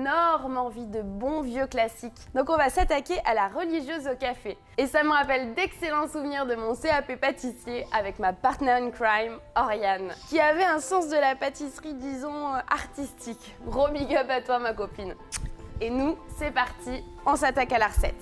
énorme envie de bons vieux classiques. Donc on va s'attaquer à la religieuse au café. Et ça me rappelle d'excellents souvenirs de mon CAP pâtissier avec ma partner in crime, Oriane, qui avait un sens de la pâtisserie, disons, artistique. Gros big up à toi, ma copine. Et nous, c'est parti, on s'attaque à la recette.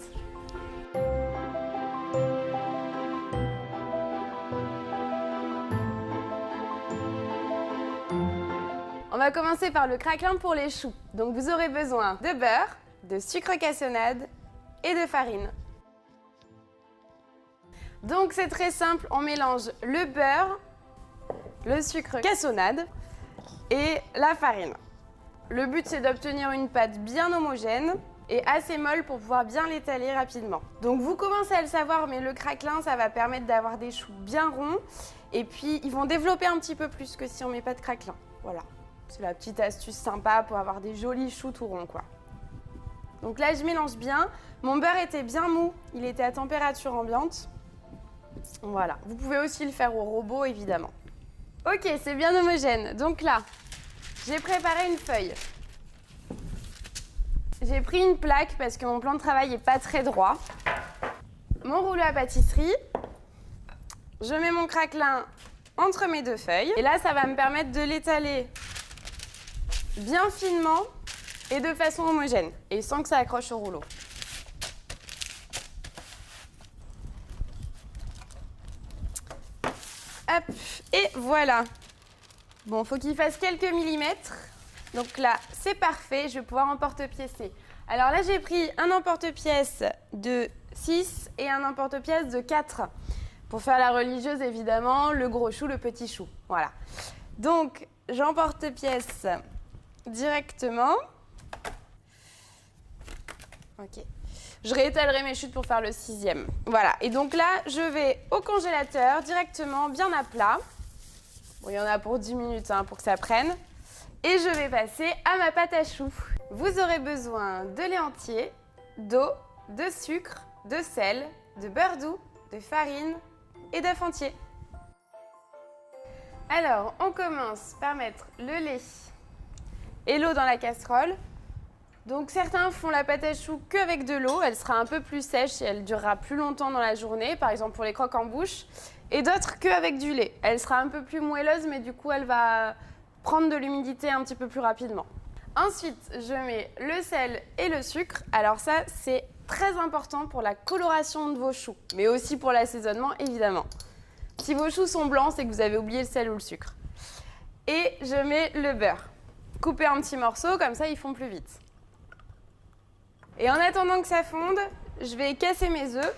On va commencer par le craquelin pour les choux. Donc vous aurez besoin de beurre, de sucre cassonade et de farine. Donc c'est très simple, on mélange le beurre, le sucre cassonade et la farine. Le but c'est d'obtenir une pâte bien homogène et assez molle pour pouvoir bien l'étaler rapidement. Donc vous commencez à le savoir, mais le craquelin ça va permettre d'avoir des choux bien ronds et puis ils vont développer un petit peu plus que si on met pas de craquelin. Voilà. C'est la petite astuce sympa pour avoir des jolis choux tout ronds, quoi. Donc là, je mélange bien. Mon beurre était bien mou, il était à température ambiante. Voilà, vous pouvez aussi le faire au robot, évidemment. Ok, c'est bien homogène. Donc là, j'ai préparé une feuille. J'ai pris une plaque parce que mon plan de travail n'est pas très droit. Mon rouleau à pâtisserie. Je mets mon craquelin entre mes deux feuilles. Et là, ça va me permettre de l'étaler bien finement et de façon homogène et sans que ça accroche au rouleau. Hop, et voilà. Bon, faut qu'il fasse quelques millimètres. Donc là, c'est parfait, je vais pouvoir emporte-piècer. Alors là, j'ai pris un emporte-pièce de 6 et un emporte-pièce de 4. Pour faire la religieuse, évidemment, le gros chou, le petit chou. Voilà. Donc, j'emporte-pièce directement. Ok. Je réétalerai mes chutes pour faire le 6e. Voilà. Et donc là, je vais au congélateur directement, bien à plat. Bon, il y en a pour 10 minutes pour que ça prenne. Et je vais passer à ma pâte à choux. Vous aurez besoin de lait entier, d'eau, de sucre, de sel, de beurre doux, de farine et d'œufs entiers. Alors, on commence par mettre le lait et l'eau dans la casserole. Donc certains font la pâte à choux qu'avec de l'eau, elle sera un peu plus sèche et elle durera plus longtemps dans la journée, par exemple pour les croques en bouche, et d'autres qu'avec du lait. Elle sera un peu plus moelleuse, mais du coup elle va prendre de l'humidité un petit peu plus rapidement. Ensuite, je mets le sel et le sucre. Alors ça, c'est très important pour la coloration de vos choux, mais aussi pour l'assaisonnement évidemment. Si vos choux sont blancs, c'est que vous avez oublié le sel ou le sucre. Et je mets le beurre. Coupé en petits morceaux, comme ça ils font plus vite. Et en attendant que ça fonde, je vais casser mes œufs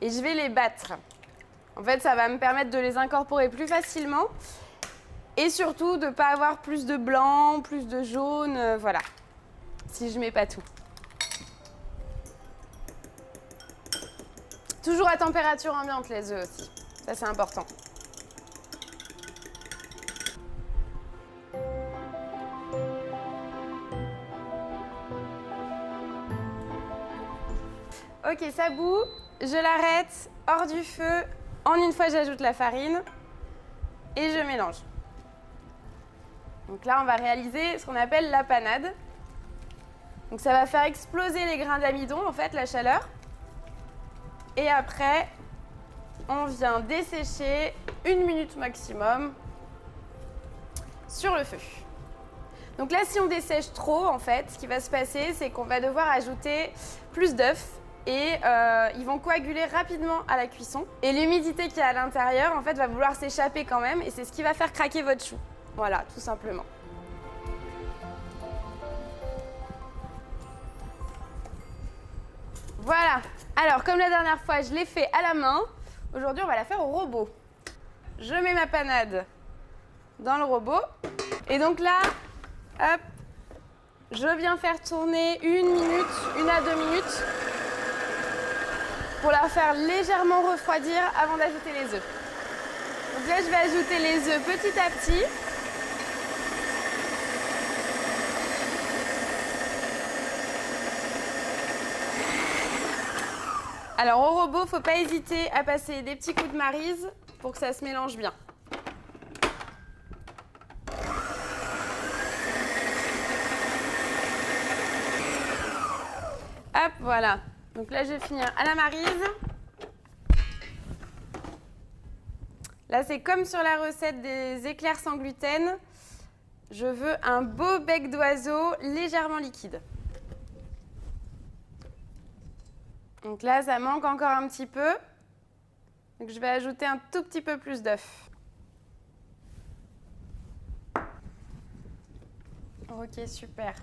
et je vais les battre. En fait, ça va me permettre de les incorporer plus facilement et surtout de ne pas avoir plus de blanc, plus de jaune, voilà, si je ne mets pas tout. Toujours à température ambiante les œufs aussi, ça c'est important. Ok, ça bout, je l'arrête hors du feu. En une fois, j'ajoute la farine et je mélange. Donc là, on va réaliser ce qu'on appelle la panade. Donc ça va faire exploser les grains d'amidon, en fait, la chaleur. Et après, on vient dessécher 1 minute maximum sur le feu. Donc là, si on dessèche trop, en fait, ce qui va se passer, c'est qu'on va devoir ajouter plus d'œufs. Et ils vont coaguler rapidement à la cuisson. Et l'humidité qu'il y a à l'intérieur, en fait, va vouloir s'échapper quand même. Et c'est ce qui va faire craquer votre chou. Voilà, tout simplement. Voilà. Alors, comme la dernière fois, je l'ai fait à la main. Aujourd'hui, on va la faire au robot. Je mets ma panade dans le robot. Et donc là, hop, je viens faire tourner 1 minute, 1 à 2 minutes. Pour la faire légèrement refroidir avant d'ajouter les œufs. Donc là, je vais ajouter les œufs petit à petit. Alors au robot, il ne faut pas hésiter à passer des petits coups de maryse pour que ça se mélange bien. Hop, voilà. Donc là, je vais finir à la Maryse. Là, c'est comme sur la recette des éclairs sans gluten. Je veux un beau bec d'oiseau légèrement liquide. Donc là, ça manque encore un petit peu. Donc je vais ajouter un tout petit peu plus d'œufs. Ok, super.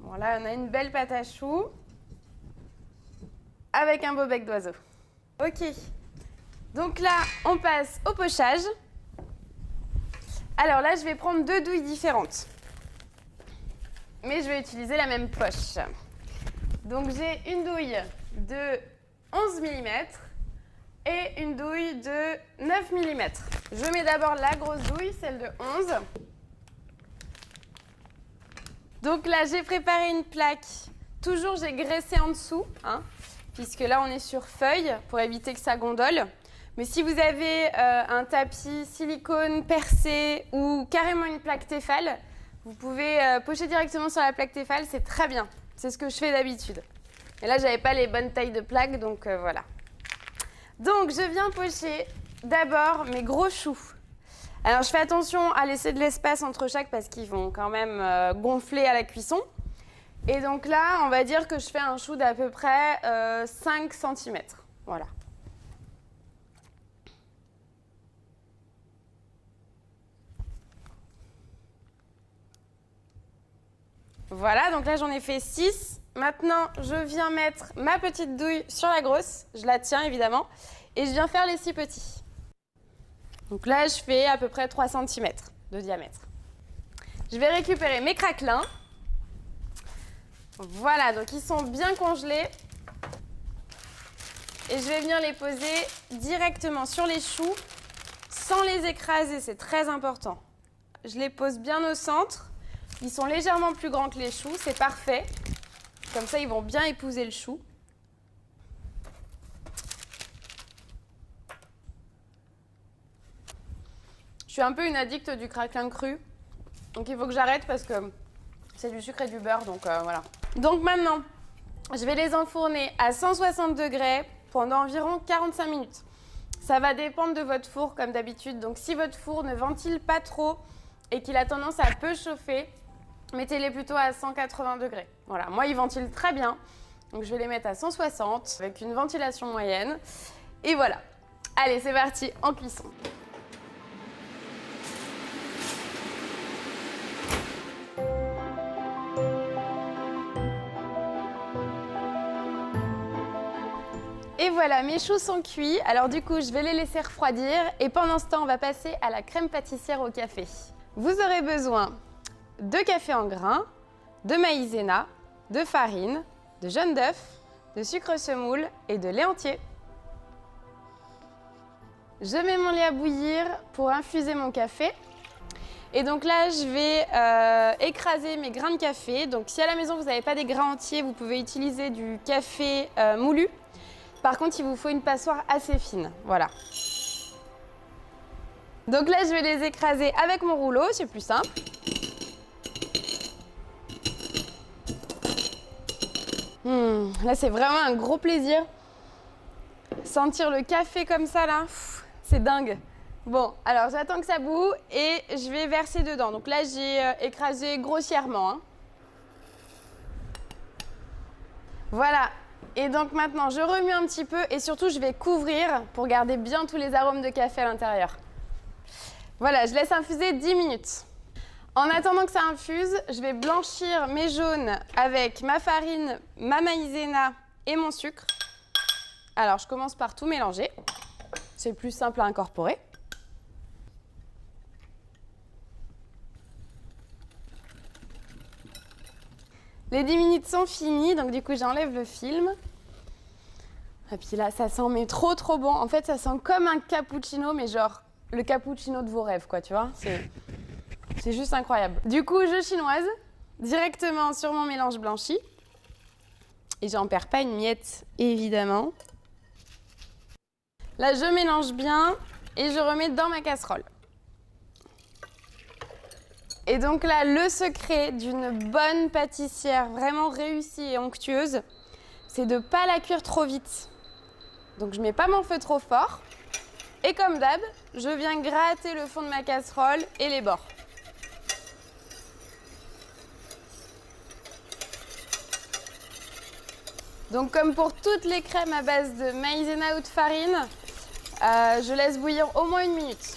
Bon, là, on a une belle pâte à choux avec un beau bec d'oiseau. Ok. Donc là, on passe au pochage. Alors là, je vais prendre 2 douilles différentes. Mais je vais utiliser la même poche. Donc j'ai une douille de 11 mm et une douille de 9 mm. Je mets d'abord la grosse douille, celle de 11. Donc là, j'ai préparé une plaque. Toujours, j'ai graissé en dessous, hein, puisque là, on est sur feuille pour éviter que ça gondole. Mais si vous avez un tapis silicone percé ou carrément une plaque Tefal, vous pouvez pocher directement sur la plaque Tefal, c'est très bien. C'est ce que je fais d'habitude. Et là, je n'avais pas les bonnes tailles de plaques, donc voilà. Donc, je viens pocher d'abord mes gros choux. Alors, je fais attention à laisser de l'espace entre chaque parce qu'ils vont quand même gonfler à la cuisson. Et donc là, on va dire que je fais un chou d'à peu près 5 cm. Voilà. Voilà, donc là, j'en ai fait 6. Maintenant, je viens mettre ma petite douille sur la grosse. Je la tiens, évidemment. Et je viens faire les 6 petits. Donc là, je fais à peu près 3 cm de diamètre. Je vais récupérer mes craquelins. Voilà, donc ils sont bien congelés. Et je vais venir les poser directement sur les choux, sans les écraser, c'est très important. Je les pose bien au centre. Ils sont légèrement plus grands que les choux, c'est parfait. Comme ça, ils vont bien épouser le chou. Je suis un peu une addict du craquelin cru. Donc il faut que j'arrête parce que c'est du sucre et du beurre, donc voilà. Donc maintenant, je vais les enfourner à 160 degrés pendant environ 45 minutes. Ça va dépendre de votre four comme d'habitude. Donc si votre four ne ventile pas trop et qu'il a tendance à peu chauffer, mettez-les plutôt à 180 degrés. Voilà, moi ils ventilent très bien. Donc je vais les mettre à 160 avec une ventilation moyenne. Et voilà. Allez, c'est parti, en cuisson. Et voilà, mes choux sont cuits. Alors du coup, je vais les laisser refroidir. Et pendant ce temps, on va passer à la crème pâtissière au café. Vous aurez besoin de café en grains, de maïzena, de farine, de jaune d'œuf, de sucre semoule et de lait entier. Je mets mon lait à bouillir pour infuser mon café. Et donc là, je vais écraser mes grains de café. Donc si à la maison, vous n'avez pas des grains entiers, vous pouvez utiliser du café moulu. Par contre, il vous faut une passoire assez fine. Voilà. Donc là, je vais les écraser avec mon rouleau, c'est plus simple. Là, c'est vraiment un gros plaisir. Sentir le café comme ça, là, c'est dingue. Bon, alors j'attends que ça bout et je vais verser dedans. Donc là, j'ai écrasé grossièrement, hein. Voilà. Et donc maintenant, je remue un petit peu et surtout, je vais couvrir pour garder bien tous les arômes de café à l'intérieur. Voilà, je laisse infuser 10 minutes. En attendant que ça infuse, je vais blanchir mes jaunes avec ma farine, ma maïzena et mon sucre. Alors, je commence par tout mélanger. C'est plus simple à incorporer. Les 10 minutes sont finies, donc du coup, j'enlève le film. Et puis là, ça sent mais trop bon. En fait, ça sent comme un cappuccino, mais genre le cappuccino de vos rêves, quoi, tu vois. C'est juste incroyable. Du coup, je chinoise directement sur mon mélange blanchi. Et j'en perds pas une miette, évidemment. Là, je mélange bien et je remets dans ma casserole. Et donc là, le secret d'une bonne pâtissière vraiment réussie et onctueuse, c'est de ne pas la cuire trop vite. Donc je ne mets pas mon feu trop fort. Et comme d'hab, je viens gratter le fond de ma casserole et les bords. Donc comme pour toutes les crèmes à base de maïzena ou de farine, je laisse bouillir au moins 1 minute.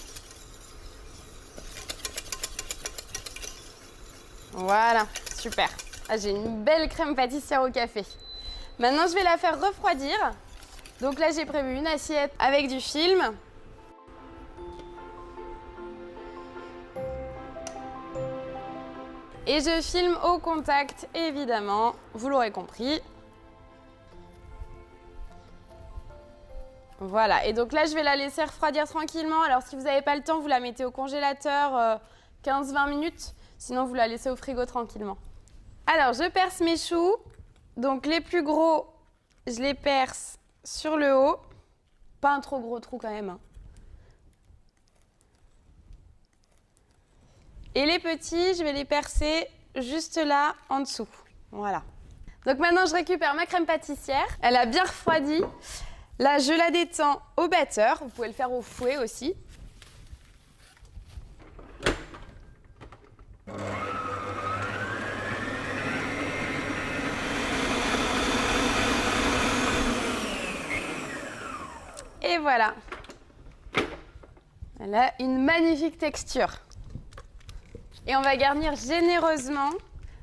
Voilà, super. Ah, j'ai une belle crème pâtissière au café. Maintenant, je vais la faire refroidir. Donc là, j'ai prévu une assiette avec du film. Et je filme au contact, évidemment, vous l'aurez compris. Voilà, et donc là, je vais la laisser refroidir tranquillement. Alors, si vous n'avez pas le temps, vous la mettez au congélateur 15-20 minutes. Sinon, vous la laissez au frigo tranquillement. Alors, je perce mes choux. Donc, les plus gros, je les perce sur le haut. Pas un trop gros trou quand même, hein. Et les petits, je vais les percer juste là, en dessous. Voilà. Donc maintenant, je récupère ma crème pâtissière. Elle a bien refroidi. Là, je la détends au batteur. Vous pouvez le faire au fouet aussi. Et voilà. Elle a une magnifique texture. Et on va garnir généreusement.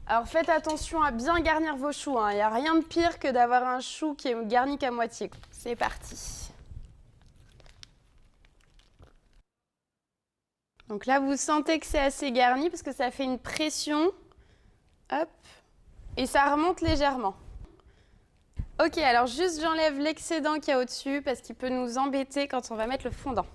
Alors faites attention à bien garnir vos choux, hein. Il n'y a rien de pire que d'avoir un chou qui est garni qu'à moitié. C'est parti. Donc là, vous sentez que c'est assez garni parce que ça fait une pression. Hop. Et ça remonte légèrement. Ok, alors juste j'enlève l'excédent qu'il y a au-dessus parce qu'il peut nous embêter quand on va mettre le fondant.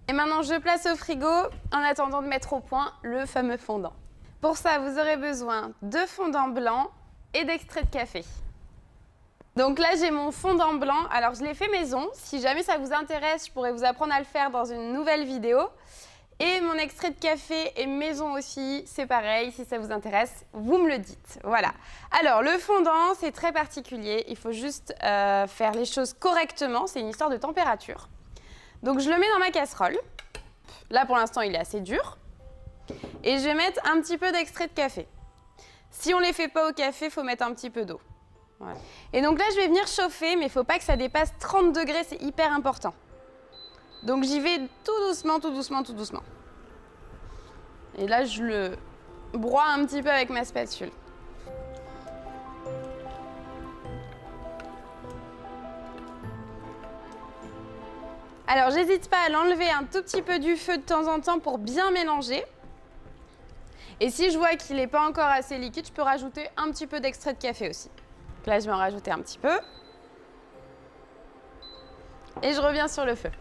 Et maintenant, je place au frigo en attendant de mettre au point le fameux fondant. Pour ça, vous aurez besoin de fondant blanc et d'extrait de café. Donc là, j'ai mon fondant blanc. Alors, je l'ai fait maison. Si jamais ça vous intéresse, je pourrais vous apprendre à le faire dans une nouvelle vidéo. Et mon extrait de café est maison aussi. C'est pareil, si ça vous intéresse, vous me le dites. Voilà. Alors, le fondant, c'est très particulier. Il faut juste faire les choses correctement. C'est une histoire de température. Donc, je le mets dans ma casserole. Là, pour l'instant, il est assez dur. Et je vais mettre un petit peu d'extrait de café. Si on ne les fait pas au café, il faut mettre un petit peu d'eau. Voilà. Et donc là, je vais venir chauffer, mais il ne faut pas que ça dépasse 30 degrés, c'est hyper important. Donc, j'y vais tout doucement, tout doucement, tout doucement. Et là, je le broie un petit peu avec ma spatule. Alors, j'hésite pas à l'enlever un tout petit peu du feu de temps en temps pour bien mélanger. Et si je vois qu'il n'est pas encore assez liquide, je peux rajouter un petit peu d'extrait de café aussi. Donc là, je vais en rajouter un petit peu. Et je reviens sur le feu.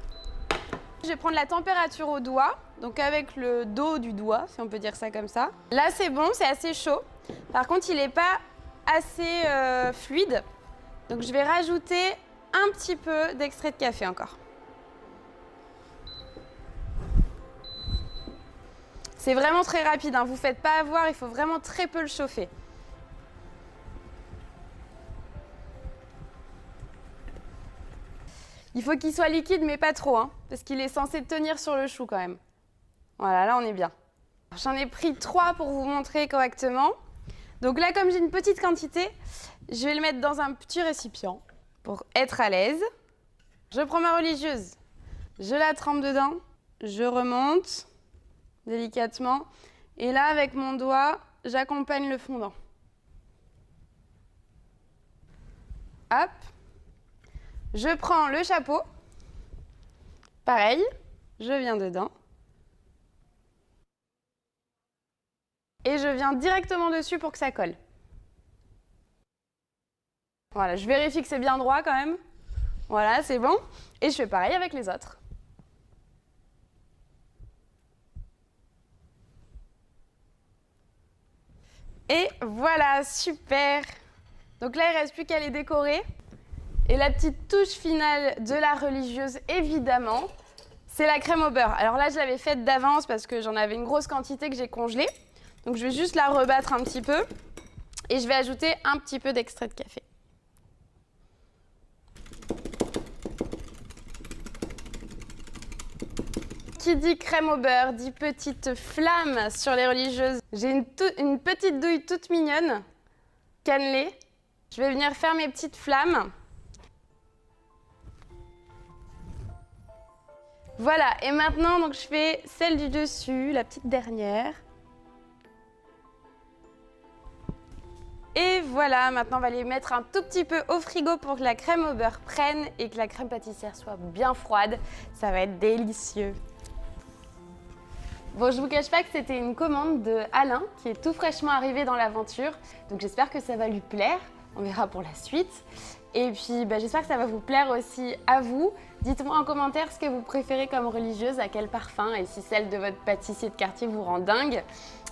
Je vais prendre la température au doigt, donc avec le dos du doigt, si on peut dire ça comme ça. Là, c'est bon, c'est assez chaud. Par contre, il n'est pas assez fluide. Donc, je vais rajouter un petit peu d'extrait de café encore. C'est vraiment très rapide, hein. Vous ne faites pas avoir, il faut vraiment très peu le chauffer. Il faut qu'il soit liquide, mais pas trop, hein, parce qu'il est censé tenir sur le chou quand même. Voilà, là on est bien. J'en ai pris 3 pour vous montrer correctement. Donc là, comme j'ai une petite quantité, je vais le mettre dans un petit récipient pour être à l'aise. Je prends ma religieuse, je la trempe dedans, je remonte délicatement. Et là, avec mon doigt, j'accompagne le fondant. Hop. Je prends le chapeau. Pareil, je viens dedans. Et je viens directement dessus pour que ça colle. Voilà, je vérifie que c'est bien droit quand même. Voilà, c'est bon. Et je fais pareil avec les autres. Et voilà, super! Donc là, il ne reste plus qu'à les décorer. Et la petite touche finale de la religieuse, évidemment, c'est la crème au beurre. Alors là, je l'avais faite d'avance parce que j'en avais une grosse quantité que j'ai congelée. Donc je vais juste la rebattre un petit peu. et je vais ajouter un petit peu d'extrait de café. Qui dit crème au beurre dit petite flamme sur les religieuses. J'ai une petite douille toute mignonne, cannelée. Je vais venir faire mes petites flammes. Voilà, et maintenant donc, je fais celle du dessus, la petite dernière. Et voilà, maintenant on va les mettre un tout petit peu au frigo pour que la crème au beurre prenne et que la crème pâtissière soit bien froide. Ça va être délicieux. Bon, je vous cache pas que c'était une commande de Alain qui est tout fraîchement arrivé dans l'aventure. Donc j'espère que ça va lui plaire. On verra pour la suite. Et puis j'espère que ça va vous plaire aussi à vous. Dites-moi en commentaire ce que vous préférez comme religieuse, à quel parfum et si celle de votre pâtissier de quartier vous rend dingue.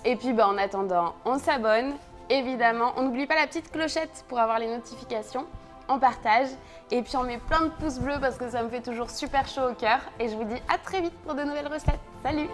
Et puis en attendant, on s'abonne. Évidemment, on n'oublie pas la petite clochette pour avoir les notifications. On partage et puis on met plein de pouces bleus parce que ça me fait toujours super chaud au cœur. Et je vous dis à très vite pour de nouvelles recettes. Salut!